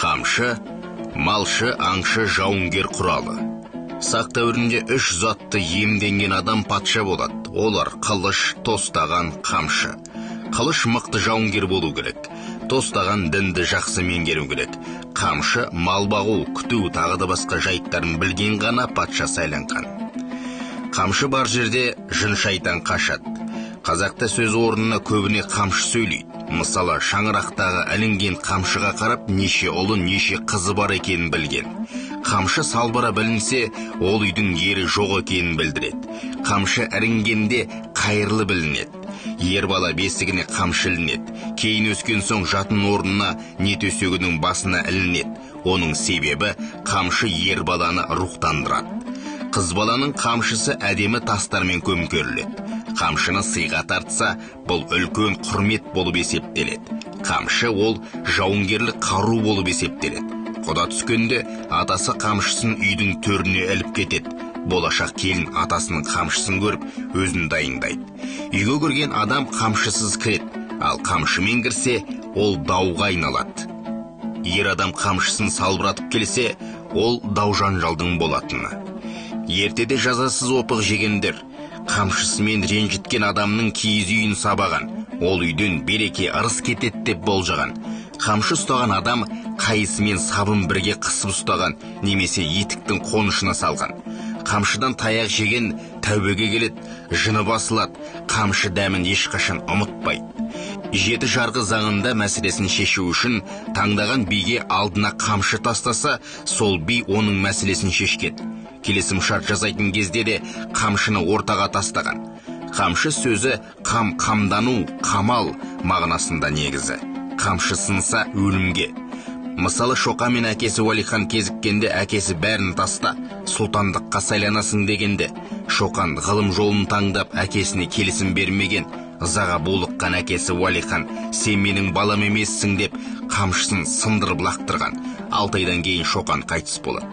Қамшы, малшы, аңшы, жауынгер құралы. Сақ дәуірінде 3 затты емденген адам патша болады. Олар қылыш, тостаған, қамшы. Қылыш мықты жауынгер болу керек. Тостаған дінді жақсы меңгеру керек. Қамшы мал бағу, күту, тағы да басқа жайттарын білген ғана патша сайланған. Қамшы бар жерде жын шайтан қашады. Қазақта сөз орнына көбіне қамшы сөйлейді. Мысалы, шаңырақтағы ілінген қамшыға қарап, неше ұлы, неше қызы бар екенін білген. Қамшы салбыра білінсе, ол үйдің ері жоқ екенін білдіреді. Қамшы ірінгенде қайырлы білінеді. Ер бала бесігіне қамшы ілінеді. Кейін өскен соң жатын орнына не төсегінің басына ілінеді. Оның себебі қамшы ер баланы рухтандырады. Қыз баланың қамшысы әдемі тастармен көмкеріледі. Қамшыны сыйға тартса, бұл үлкен құрмет болып есептеледі. Қамшы ол жауынгерлік қару болып есептеледі. Құда түскенде атасы қамшысын үйдің төріне іліп кетеді. Болашақ келін атасының қамшысын көріп, өзін дайындайды. Үйге кірген адам қамшысыз кіреді, ал қамшымен кірсе, ол дауға айналады. Ер адам қамшысын салбыратып келсе, ол дау-жанжалдың болатыны. Ертеде жазасыз опық жегендер, қамшысымен ренжіткен адамның киіз үйін сабаған, ол үйден береке ырыс кетеді деп болжаған. Қамшы ұстаған адам қайысымен сабын бірге қысып ұстаған, немесе етіктің қонышына салған. Қамшыдан таяқ жеген тәубеге келеді, жыны басылады, қамшы дәмін ешқашан ұмытпайды. Жеті жарғы заңында мәселесін шешу үшін таңдаған биге алдына қамшы тастаса, сол би оның мәселесін шешкен. Келісім шарт жасайтын кезде де қамшыны ортаға тастаған. Қамшы сөзі қамдану, қамал мағынасында негізі. Қамшы сынса өлімге. Мысалы, Шоқа мен әкесі Уәлихан кезіккенде әкесі бәрін таста, сұлтандыққа сайланасың дегенде, Шоқан ғылым жолын таңдап әкесіне келісім бермеген. Ызаға булыққан әкесі Уәлихан, сен менің балам емессің деп қамшысын сындырып лақтырған. 6 айдан кейін Шоқан қайтыс болады.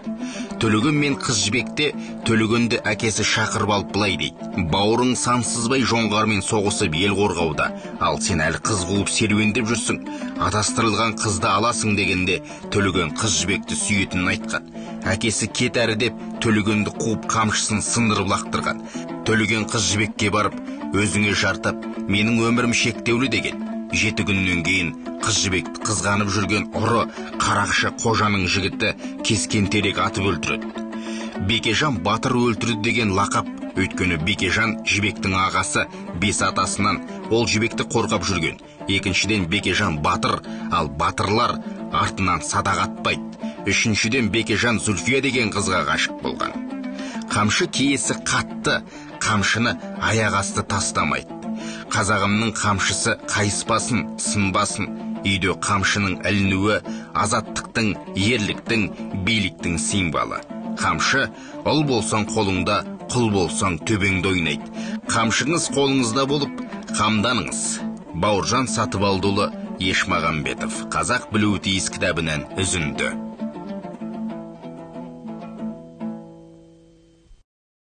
Төлеген мен қыз жібекте Төлегенді әкесі шақырып алып былай дейді: бауырың сансызбай жоңғармен соғысып ел қорғауда, ал сен әлі қыз қуып серуендеп жүрсің. Адастырылған қызды аласың дегенде Төлеген қыз жібекті сүйетінін айтқан. Әкесі кет әрі деп Төлегенді қуып қамшысын сындырып лақтырған. Төлеген қыз жібекке барып, өзіңе жартап, менің өмірім шектеулі деген. 7 күннен кейін қыз жібекті қызғанып жүрген ұры Қарақшы қожаның жігіті кескен терек атып өлтіреді. Бекежан батыр өлтірді деген лақап, өйткені Бекежан жібектің ағасы, 5 атасынан, ол жібекті қорғап жүрген. Екіншіден Бекежан батыр, ал батырлар артынан садақ атпайды. Үшіншіден Бекежан Зүлфия деген қызға ғашық болған. Қамшы киесі қатты, қамшыны аяқ асты тастамайды. Қазағымның қамшысы қайыспасын, сынбасын. Үйде қамшының ілінуі азаттықтың, ерліктің, биліктің символы. Қамшы, ұл болсаң қолыңда, құл болсаң төбеңді ойнайды. Қамшыңыз қолыңызда болып, қамданыңыз. Бауыржан Сатыбалдыұлы Ешмағамбетов. Қазақ білуі тиіс кітабынан үзінді.